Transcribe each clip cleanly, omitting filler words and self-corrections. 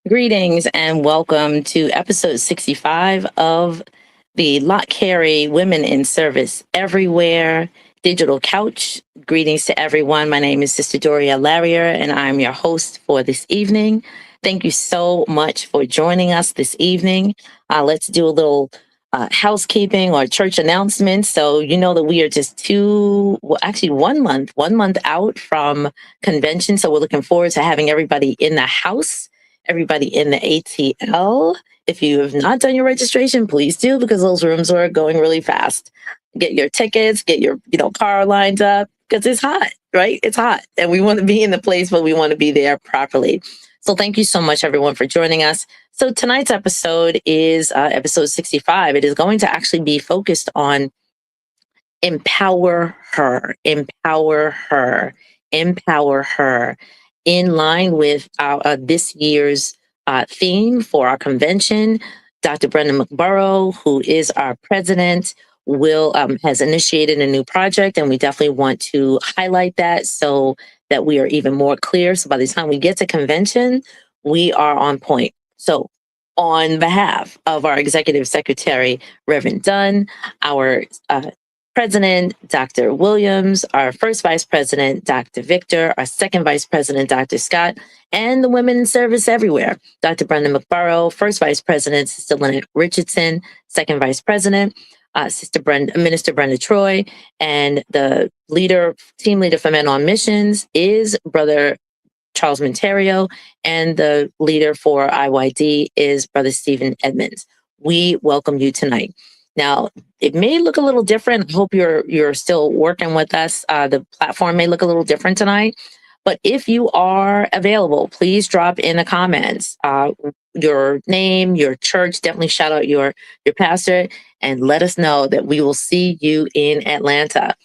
Greetings and welcome to episode 65 of the Lott Carey Women in Service Everywhere digital couch. Greetings to everyone. My name is Sister Doria Larrier and I'm your host for this evening. Thank you so much for joining us this evening. Let's do a little housekeeping or church announcement. So you know that we are just 1 month out from convention. So we're looking forward to having everybody in the house, everybody in the ATL. If you have not done your registration, please do, because those rooms are going really fast. Get your tickets, get your car lined up, because it's hot, right? It's hot. And we want to be in the place, but we want to be there properly. So thank you so much, everyone, for joining us. So tonight's episode is episode 65. It is going to actually be focused on empower her, empower her, empower her, in line with our this year's theme for our convention. Dr. Brenda McBurrow, who is our president, has initiated a new project, and we definitely want to highlight that so that we are even more clear. So by the time we get to convention, we are on point. So on behalf of our executive secretary, Reverend Dunn, our president, Dr. Williams, our first vice president, Dr. Victor, our second vice president, Dr. Scott, and the Women in Service Everywhere, Dr. Brenda McBurrow, first vice president, Sister Lynette Richardson, second vice president, Minister Brenda Troy, and the team leader for Men on Missions is Brother Charles Monterio, and the leader for IYD is Brother Stephen Edmonds. We welcome you tonight. Now, it may look a little different. I hope you're still working with us. The platform may look a little different tonight, but if you are available, please drop in the comments your name, your church. Definitely shout out your pastor, and let us know that we will see you in Atlanta.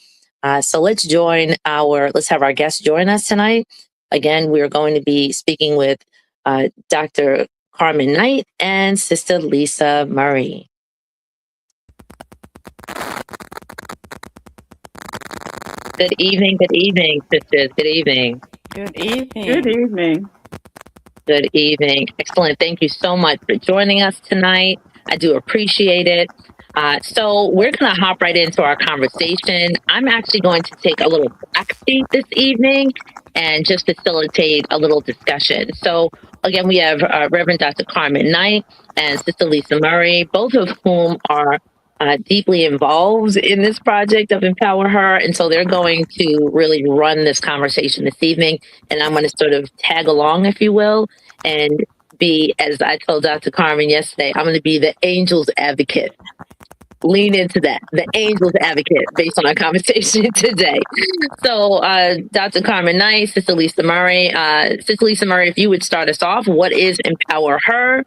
So let's have our guests join us tonight. Again, we are going to be speaking with Dr. Carmen Knight and Sister Lisa Murray. Good evening, sisters. Good evening. Good evening. Good evening. Good evening. Excellent. Thank you so much for joining us tonight. I do appreciate it. So we're going to hop right into our conversation. I'm actually going to take a little backseat this evening and just facilitate a little discussion. So again, we have Reverend Dr. Carmen Knight and Sister Lisa Murray, both of whom are deeply involved in this project of Empower Her. And so they're going to really run this conversation this evening. And I'm going to sort of tag along, if you will, and be, as I told Dr. Carmen yesterday, I'm going to be the angel's advocate. Lean into that, the angel's advocate, based on our conversation today. So Dr. Carmen Knight, Sister Lisa Murray. Sister Lisa Murray, if you would start us off, what is Empower Her?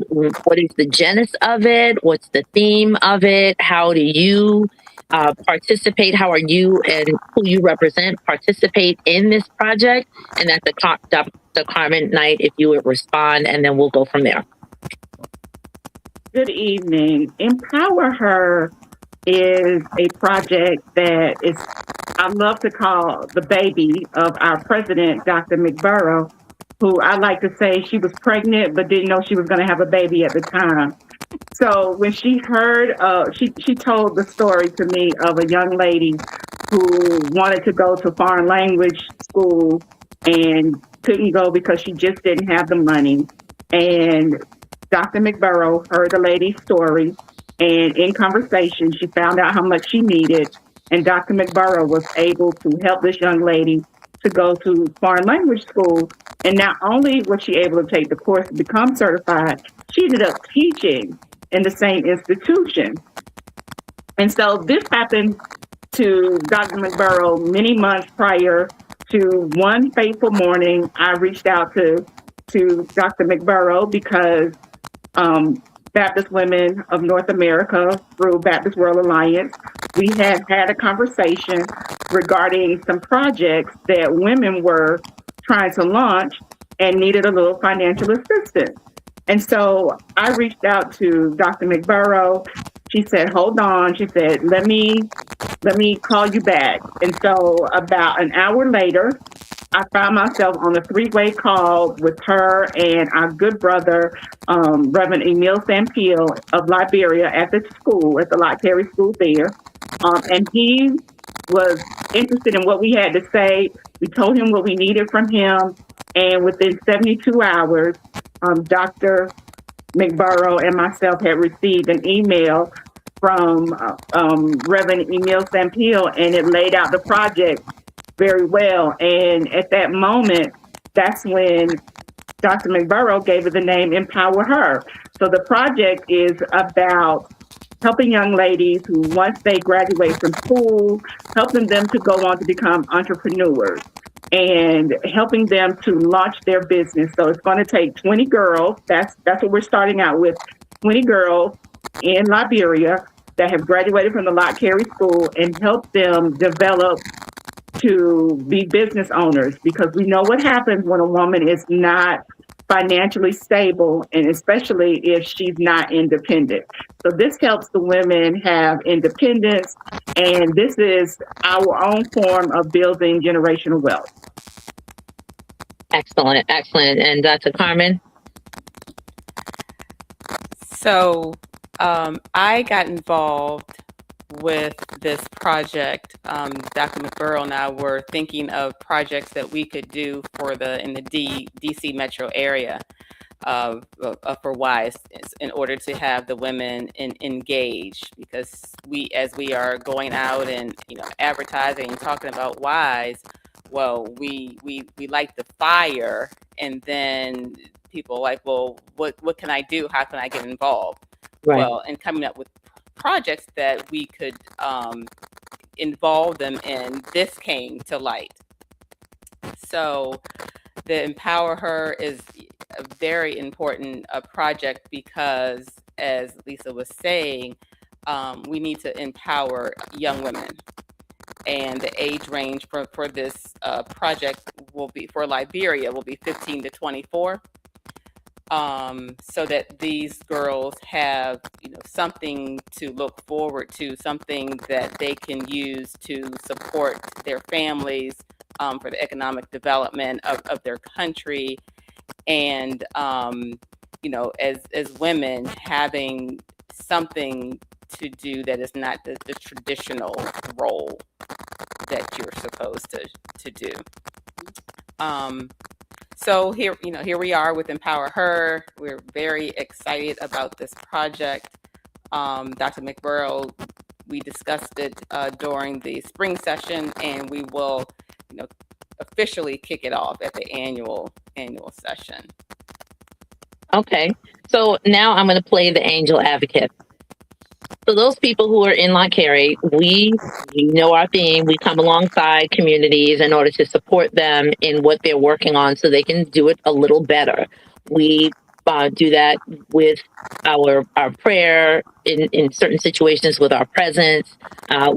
What is the genesis of it? What's the theme of it? How do you participate? How are you and who you represent participate in this project? And that's Dr. Carmen Knight, if you would respond, and then we'll go from there. Good evening. Empower Her is a project that is, I love to call the baby of our president, Dr. McBurrow, who I like to say she was pregnant but didn't know she was going to have a baby at the time. So when she heard, she told the story to me of a young lady who wanted to go to foreign language school and couldn't go because she just didn't have the money. And Dr. McBurrow heard the lady's story, and in conversation, she found out how much she needed, and Dr. McBurrow was able to help this young lady to go to foreign language school. And not only was she able to take the course to become certified, she ended up teaching in the same institution. And so this happened to Dr. McBurrow many months prior to one fateful morning. I reached out to Dr. McBurrow because Baptist Women of North America, through Baptist World Alliance, we had a conversation regarding some projects that women were trying to launch and needed a little financial assistance. And so I reached out to Dr. McBurrow. She said, hold on. She said, let me call you back. And so about an hour later, I found myself on a three-way call with her and our good brother, Reverend Emil Sampiel of Liberia at the school, at the Lott Carey School there. And he was interested in what we had to say. We told him what we needed from him. And within 72 hours, Dr. McBurrow and myself had received an email from Reverend Emil Sampiel, and it laid out the project very well. And at that moment, that's when Dr. McBurrow gave it the name Empower Her. So the project is about helping young ladies who, once they graduate from school, helping them to go on to become entrepreneurs and helping them to launch their business. So it's going to take 20 girls. That's what we're starting out with, 20 girls in Liberia that have graduated from the Lott Carey School, and help them develop to be business owners, because we know what happens when a woman is not financially stable, and especially if she's not independent. So this helps the women have independence, and this is our own form of building generational wealth. Excellent, excellent. And Dr. Carmen? So I got involved with this project. Dr. McBurrow and I were thinking of projects that we could do in the DC metro area for WISE, in order to have the women engaged, because as we are going out and advertising and talking about WISE, well, we like the fire, and then people are like, well, what can I do? How can I get involved? Right. Well, and coming up with projects that we could involve them in, this came to light. So the Empower Her is a very important project, because, as Lisa was saying, we need to empower young women. And the age range for this project for Liberia will be 15 to 24. So that these girls have, something to look forward to, something that they can use to support their families, for the economic development of their country. And, as women, having something to do that is not the traditional role that you're supposed to do. So here we are with Empower Her. We're very excited about this project. Dr. McBurrow, we discussed it during the spring session, and we will, officially kick it off at the annual session. Okay. So now I'm going to play the angel advocate. So those people who are in Lott Carey, we know our theme. We come alongside communities in order to support them in what they're working on, so they can do it a little better. We do that with our prayer, in certain situations with our presence.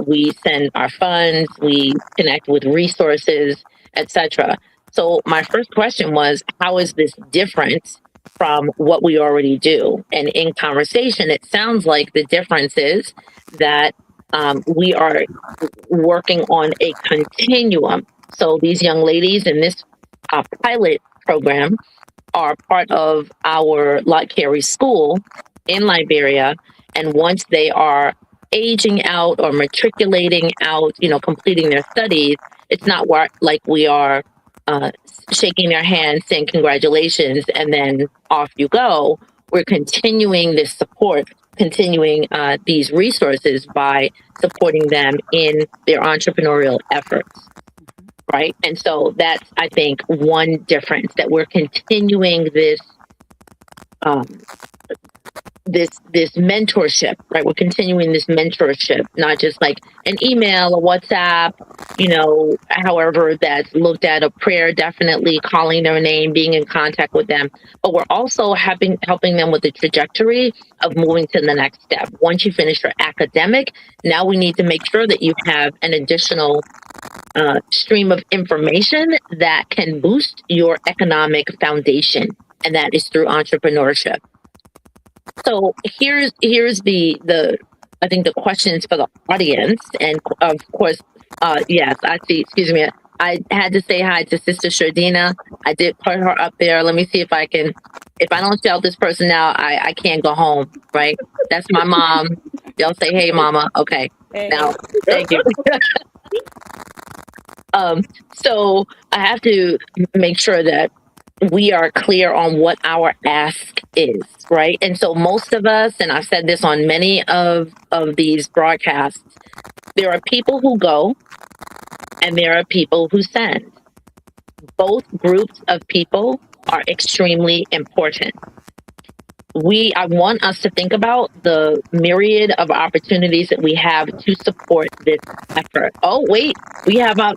We send our funds. We connect with resources, etc. So my first question was, how is this different from what we already do? And in conversation, it sounds like the difference is that we are working on a continuum. So these young ladies in this pilot program are part of our Lott Carey School in Liberia. And once they are aging out or matriculating out, completing their studies, it's not like we are shaking their hands, saying congratulations, and then off you go. We're continuing this support, continuing these resources by supporting them in their entrepreneurial efforts, right? And so that's, I think, one difference, that we're continuing this this mentorship, right? We're continuing this mentorship, not just like an email, a WhatsApp, however that's looked at, a prayer, definitely calling their name, being in contact with them. But we're also helping them with the trajectory of moving to the next step. Once you finish your academic, now we need to make sure that you have an additional stream of information that can boost your economic foundation, and that is through entrepreneurship. So here's the I think the questions for the audience, and of course, yes, I see. Excuse me, I had to say hi to Sister Shardina. I did put her up there. Let me see if I can. If I don't shout this person out, I can't go home. Right? That's my mom. Y'all say, "Hey, mama." Okay. Hey. Now, thank you. So I have to make sure that we are clear on what our ask is, right? And so most of us, and I've said this on many of these broadcasts, there are people who go and there are people who send. Both groups of people are extremely important. I want us to think about the myriad of opportunities that we have to support this effort. Oh, wait, we have Dr.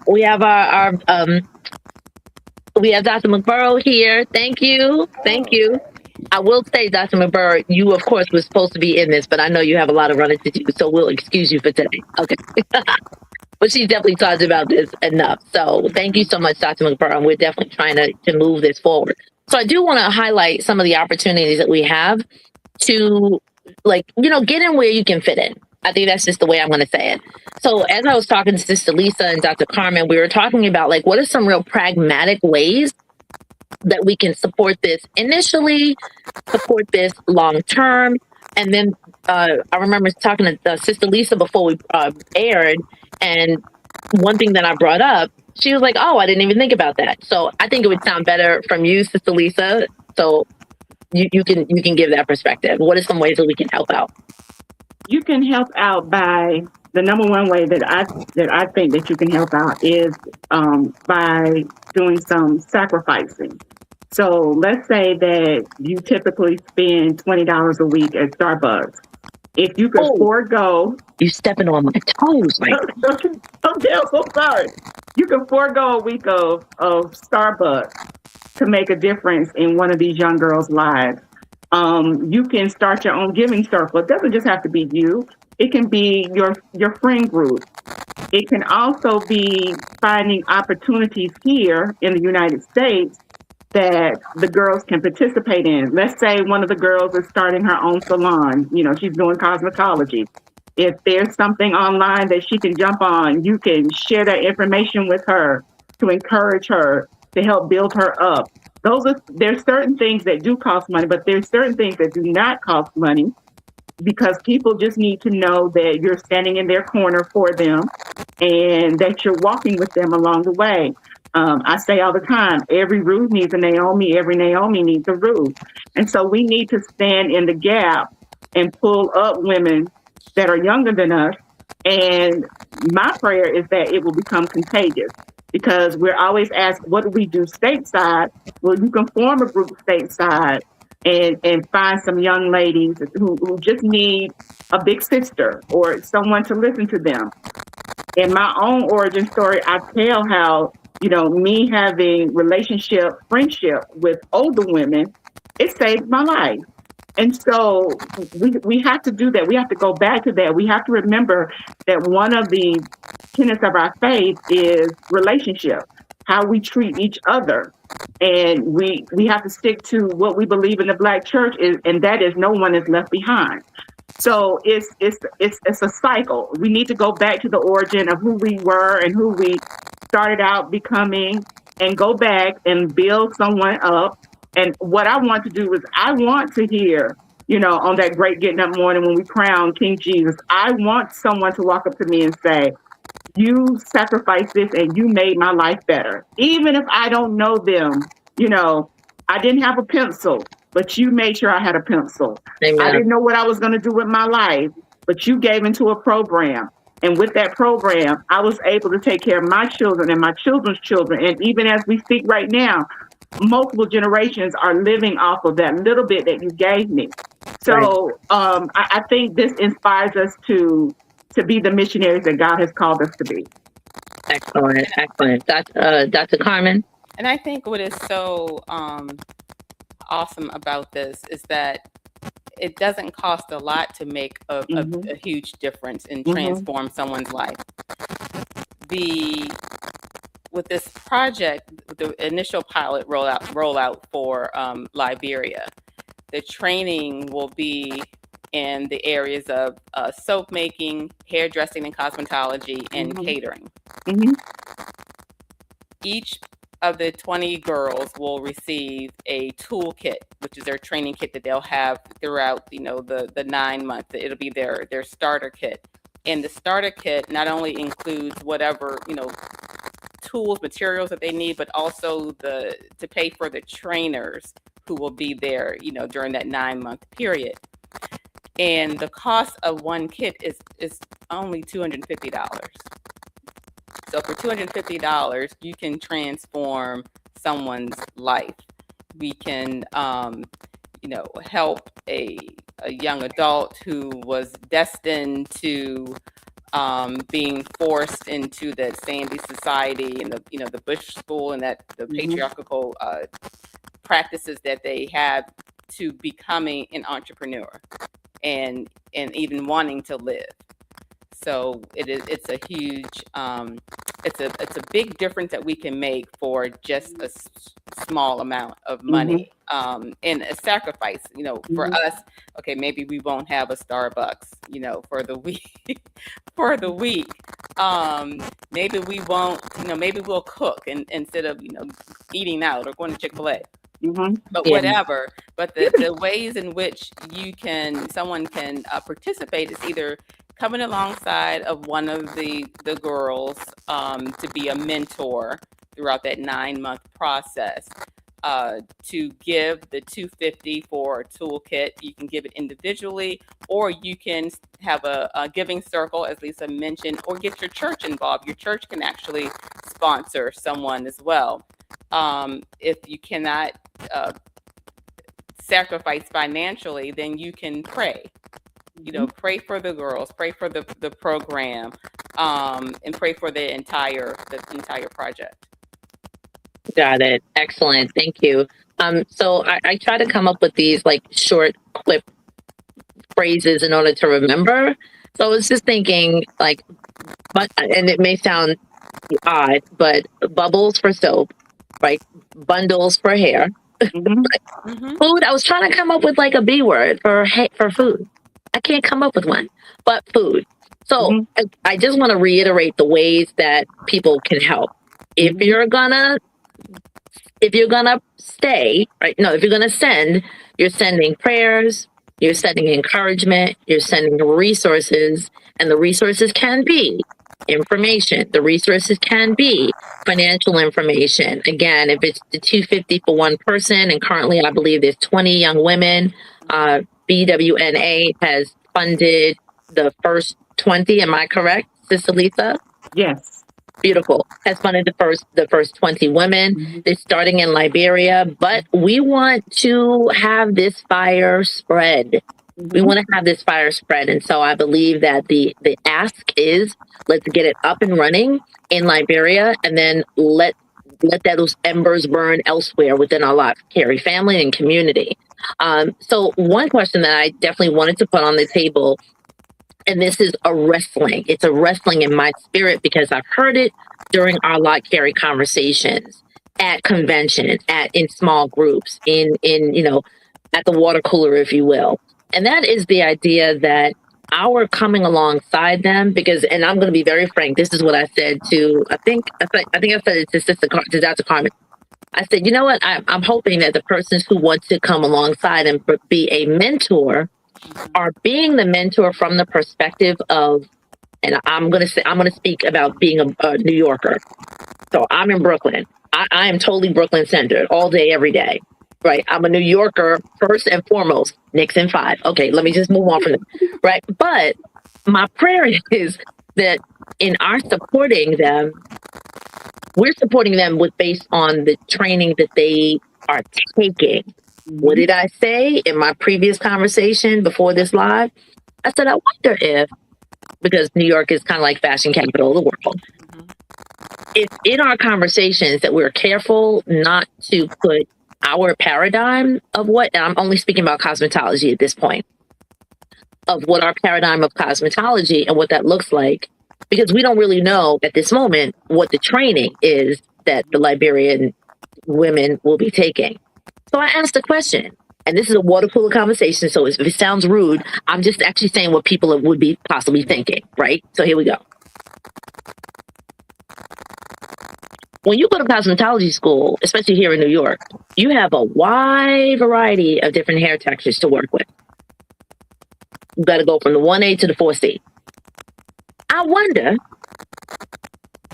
McBurrow here. Thank you. Thank you. I will say, Dr. McBurrow, you, of course, were supposed to be in this, but I know you have a lot of running to do, so we'll excuse you for today. Okay. But she's definitely talked about this enough. So thank you so much, Dr. McBurrow. We're definitely trying to move this forward. So I do want to highlight some of the opportunities that we have to, get in where you can fit in. I think that's just the way I'm going to say it. So as I was talking to Sister Lisa and Dr. Carmen, we were talking about what are some real pragmatic ways that we can support this initially, support this long term. And then I remember talking to Sister Lisa before we aired, and one thing that I brought up, she was like, "Oh, I didn't even think about that." So I think it would sound better from you, Sister Lisa. So you can give that perspective. What are some ways that we can help out? You can help out by the number one way that I think that you can help out is by doing some sacrificing. So let's say that you typically spend $20 a week at Starbucks. If you could forego, you stepping on my toes, right? Okay, I'm so sorry. You can forego a week of Starbucks to make a difference in one of these young girls' lives. You can start your own giving circle. It doesn't just have to be you. It can be your friend group. It can also be finding opportunities here in the United States that the girls can participate in. Let's say one of the girls is starting her own salon. She's doing cosmetology. If there's something online that she can jump on, you can share that information with her to encourage her, to help build her up. There's certain things that do cost money, but there's certain things that do not cost money, because people just need to know that you're standing in their corner for them and that you're walking with them along the way. I say all the time, every Ruth needs a Naomi, every Naomi needs a Ruth. And so we need to stand in the gap and pull up women that are younger than us. And my prayer is that it will become contagious, because we're always asked, what do we do stateside? Well, you can form a group stateside and find some young ladies who just need a big sister or someone to listen to them. In my own origin story, I tell how, me having friendship with older women, it saved my life. And so we have to do that. We have to go back to that. We have to remember that one of the tenets of our faith is relationship, how we treat each other. And we have to stick to what we believe in the Black church is, and that is no one is left behind. So it's a cycle. We need to go back to the origin of who we were and who we started out becoming, and go back and build someone up. And what I want to do is I want to hear, on that great getting up morning when we crown King Jesus, I want someone to walk up to me and say, you sacrificed this and you made my life better. Even if I don't know them, I didn't have a pencil, but you made sure I had a pencil. Amen. I didn't know what I was going to do with my life, but you gave into a program. And with that program, I was able to take care of my children and my children's children. And even as we speak right now, multiple generations are living off of that little bit that you gave me. So I think this inspires us to be the missionaries that God has called us to be. Excellent. Dr. Carmen? And I think what is so awesome about this is that it doesn't cost a lot to make a huge difference and transform someone's life. With this project, the initial pilot rollout for Liberia, the training will be in the areas of soap making, hairdressing and cosmetology, and catering. Each of the 20 girls will receive a toolkit, which is their training kit that they'll have throughout, the 9 months. It'll be their starter kit. And the starter kit not only includes whatever, tools, materials that they need, but also to pay for the trainers who will be there, during that 9-month period. And the cost of one kit is only $250. So for $250, you can transform someone's life. We can, help a young adult who was destined to being forced into that Sandy society and the Bush school and that the patriarchal practices that they have, to becoming an entrepreneur and even wanting to live. So it's a huge, it's a big difference that we can make for just a small amount of money, and a sacrifice, for us. Okay, maybe we won't have a Starbucks, for the week, maybe we won't, maybe we'll cook instead of, eating out or going to Chick-fil-A. But whatever. But the ways in which someone can participate is either coming alongside of one of the girls to be a mentor throughout that 9-month process, to give the $250 for a toolkit. You can give it individually, or you can have a giving circle, as Lisa mentioned, or get your church involved. Your church can actually sponsor someone as well. If you cannot sacrifice financially, then you can pray. Pray for the girls, pray for the program, and pray for the entire project. Got it. Excellent. Thank you. So I try to come up with these like short, quick phrases in order to remember. So I was just thinking and it may sound odd, but bubbles for soap, right? Bundles for hair. Food. I was trying to come up with like a B word for food. I can't come up with one, but food. So I just want to reiterate the ways that people can help. If you're gonna stay, right? No, if you're gonna send, you're sending prayers, you're sending encouragement, you're sending resources, and the resources can be information. The resources can be financial information. Again, if it's the $250 for one person, and currently I believe there's 20 young women, BWNA has funded the first 20. Am I correct, Sister Lisa? Yes. Beautiful. Has funded the first 20 women. They're starting in Liberia, but we want to have this fire spread. We want to have this fire spread. And so I believe that the ask is, let's get it up and running in Liberia, and then let those embers burn elsewhere within our Lott Carey family and community. So one question that I definitely wanted to put on the table, and this is a wrestling. It's a wrestling in my spirit because I've heard it during our Lott Carey conversations at convention, in small groups, in at the water cooler, if you will. And that is the idea that our coming alongside them, and I'm going to be very frank, this is what I said to, I think I said it to Dr. Carmen. I said, you know what, I'm hoping that the persons who want to come alongside and be a mentor are being the mentor from the perspective of, and I'm going to speak about being a New Yorker. So I'm in Brooklyn. I am totally Brooklyn centered all day, every day. Right. I'm a New Yorker first and foremost. Knicks in 5. Okay, let me just move on from it. Right. But my prayer is that in our supporting them, we're supporting them based on the training that they are taking. What did I say in my previous conversation before this live? I said, I wonder if, because New York is kind of like fashion capital of the world, if in our conversations that we're careful not to put our paradigm of what, and I'm only speaking about cosmetology at this point, of what our paradigm of cosmetology and what that looks like, because we don't really know at this moment what the training is that the Liberian women will be taking. So I asked a question, and this is a water cooler conversation, so if it sounds rude, I'm just actually saying what people would be possibly thinking, right? So here we go. when you go to cosmetology school, especially here in New York, you have a wide variety of different hair textures to work with. You got to go from the 1A to the 4C. I wonder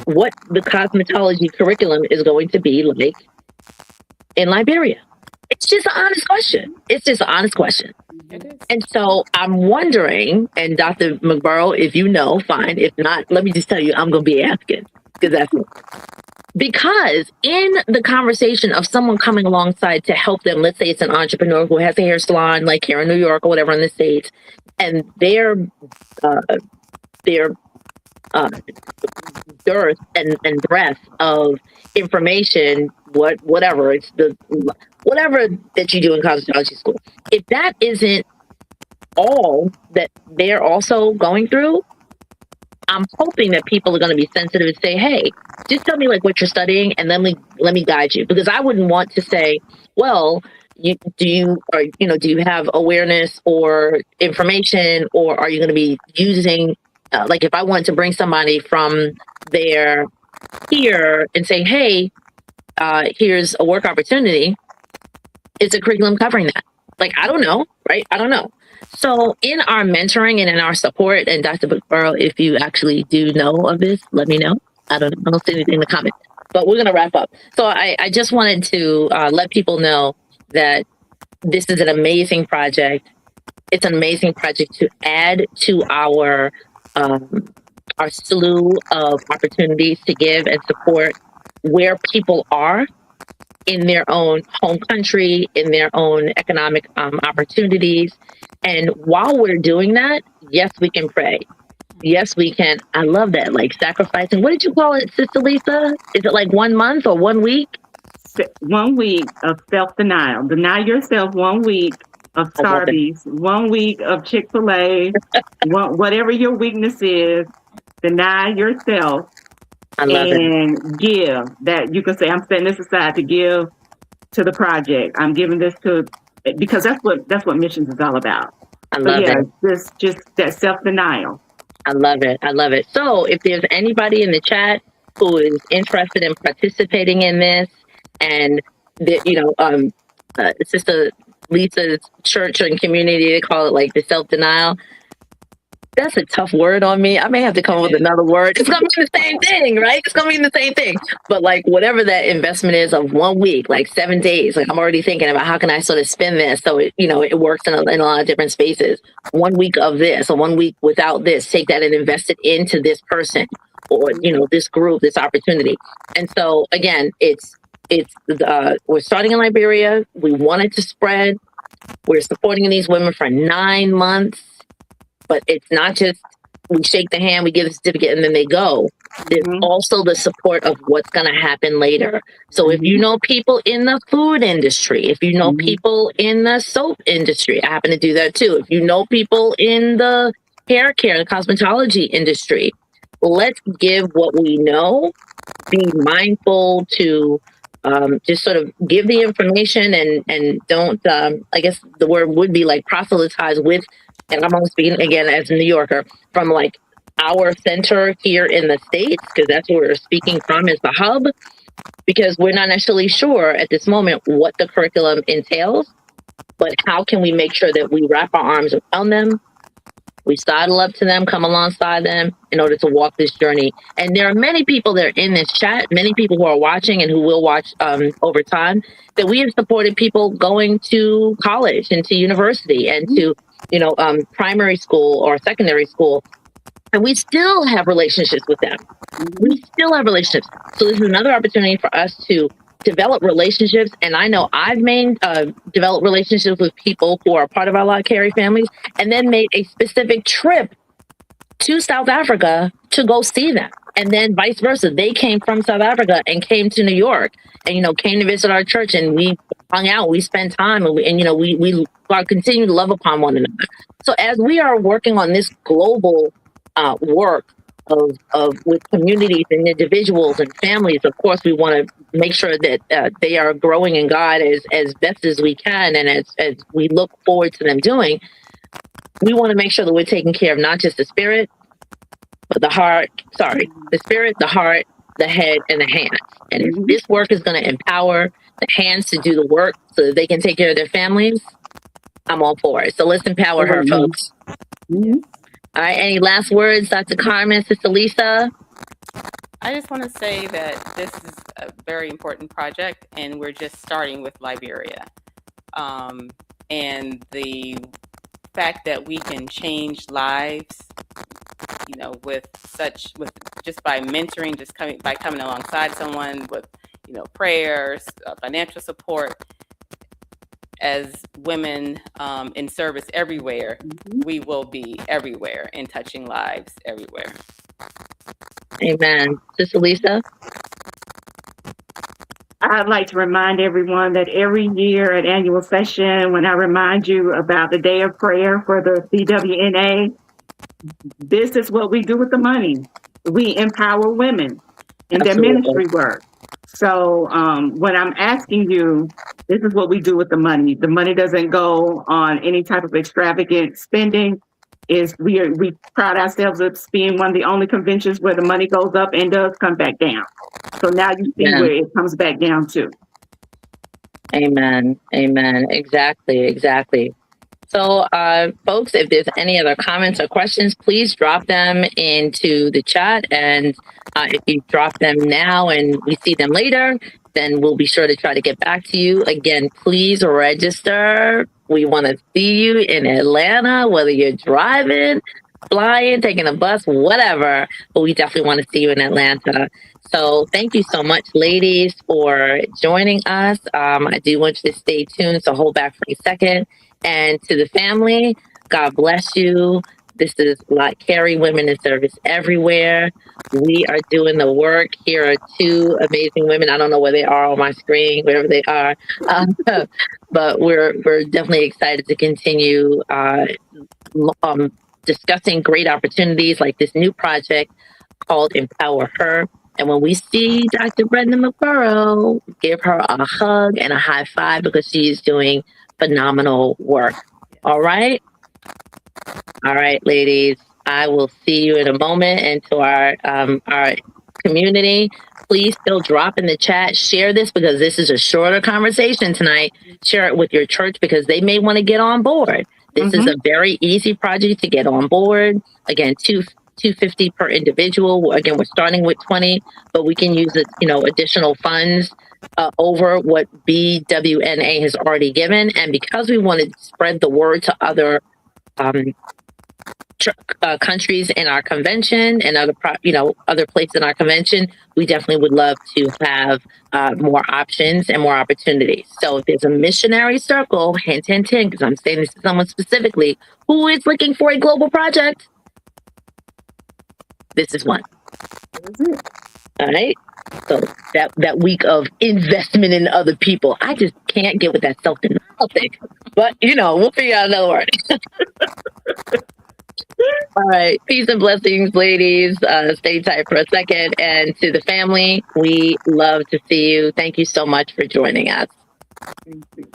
what the cosmetology curriculum is going to be like in Liberia. It's just an honest question. It's just an honest question. And so I'm wondering, and Dr. McBurrow, if you know, fine. If not, let me just tell you, I'm going to be asking. Because in the conversation of someone coming alongside to help them, let's say it's an entrepreneur who has a hair salon, like here in New York or whatever in the States, and their dearth and breadth of information, whatever that you do in cosmetology school, if that isn't all that they're also going through, I'm hoping that people are going to be sensitive and say, hey, just tell me like what you're studying and then let me guide you. Because I wouldn't want to say, well, do you have awareness or information, or are you going to be using, like if I wanted to bring somebody from there here and say, hey, here's a work opportunity, is a curriculum covering that? Like, I don't know, right? I don't know. So in our mentoring and in our support, and Dr. McBurrow, if you actually do know of this, let me know. I don't see anything in the comments, but we're going to wrap up. So I just wanted to let people know that this is an amazing project. It's an amazing project to add to our slew of opportunities to give and support where people are in their own home country, in their own economic opportunities. And while we're doing that, yes, we can pray. Yes, we can. I love that. Like sacrificing. What did you call it, Sister Lisa? Is it like 1 month or 1 week? 1 week of self-denial. Deny yourself 1 week of Starbucks, 1 week of Chick-fil-A, whatever your weakness is, deny yourself and give. That you can say, I'm setting this aside to give to the project. I'm giving this to, because that's what missions is all about. I love it. Just that self-denial. I love it. I love it. So if there's anybody in the chat who is interested in participating in this, and Sister Lisa's church and community, they call it like the self-denial. That's a tough word on me. I may have to come up with another word. It's going to be the same thing, right? It's going to be the same thing. But like whatever that investment is of 1 week, like 7 days, like I'm already thinking about how can I sort of spin this so it works in a lot of different spaces. 1 week of this, or 1 week without this, take that and invest it into this person or, this group, this opportunity. And so again, we're starting in Liberia. We want it to spread. We're supporting these women for 9 months. But it's not just we shake the hand, we give the certificate, and then they go. There's also the support of what's going to happen later. So if you know people in the food industry, if you know people in the soap industry, I happen to do that too. If you know people in the hair care, the cosmetology industry, let's give what we know, be mindful to just sort of give the information and don't, I guess the word would be like proselytize with, and I'm only speaking again as a New Yorker, from like our center here in the States, because that's where we're speaking from, is the hub, because we're not necessarily sure at this moment what the curriculum entails, but how can we make sure that we wrap our arms around them, we sidle up to them, come alongside them in order to walk this journey. And there are many people that are in this chat, many people who are watching and who will watch over time, that we have supported people going to college and to university and to primary school or secondary school. And we still have relationships with them. We still have relationships. So this is another opportunity for us to develop relationships. And I know I've developed relationships with people who are part of our Lott Carey families, and then made a specific trip to South Africa to go see them. And then vice versa. They came from South Africa and came to New York and, came to visit our church, and we hung out, we spent time, and we continue to love upon one another. So as we are working on this global work of with communities and individuals and families, of course, we want to make sure that they are growing in God as best as we can. And as we look forward to them doing, we want to make sure that we're taking care of not just the spirit, but the heart, the spirit, the heart, the head and the hands. And if Mhm. this work is going to empower the hands to do the work so that they can take care of their families, I'm all for it. So let's empower her, Absolutely. folks. Mhm. All right. Any last words, Dr. Carmen, Sister Lisa? I just want to say that this is a very important project, and we're just starting with Liberia. And the fact that we can change lives, with just by mentoring, by coming alongside someone with, prayers, financial support, as women in service everywhere, we will be everywhere and touching lives everywhere. Amen. Sister Lisa? I'd like to remind everyone that every year at annual session, when I remind you about the day of prayer for the CWNA, this is what we do with the money. We empower women in their Absolutely. ministry work. So when I'm asking you, this is what we do with the money. The money doesn't go on any type of extravagant spending. We pride ourselves of being one of the only conventions where the money goes up and does come back down. So now you see Amen. where it comes back down to. Amen. Amen. Exactly. So, folks, if there's any other comments or questions, please drop them into the chat. And if you drop them now and we see them later, then we'll be sure to try to get back to you. Again, please register. We want to see you in Atlanta, whether you're driving, flying, taking a bus, whatever. But we definitely want to see you in Atlanta. So thank you so much, ladies, for joining us. I do want you to stay tuned, so hold back for a second. And to the family, God bless you. This is Lott Carey Women in Service Everywhere. We are doing the work. Here are two amazing women. I don't know where they are on my screen, wherever they are. But we're definitely excited to continue discussing great opportunities like this new project called Empower Her. And when we see Dr. Brenda McBurrow, give her a hug and a high five because she is doing phenomenal work. All right, ladies. I will see you in a moment. And to our community, please still drop in the chat. Share this because this is a shorter conversation tonight. Share it with your church because they may want to get on board. This is a very easy project to get on board. Again, $250 per individual. Again, we're starting with 20, but we can use additional funds over what BWNA has already given. And because we want to spread the word to other countries in our convention and other places in our convention, we definitely would love to have more options and more opportunities. So if there's a missionary circle, hint, because I'm saying this to someone specifically who is looking for a global project, this is one. All right. So that week of investment in other people, I just can't get with that self-denial thing. But we'll figure out another word. All right. Peace and blessings, ladies. Stay tight for a second. And to the family, we love to see you. Thank you so much for joining us. Thank you.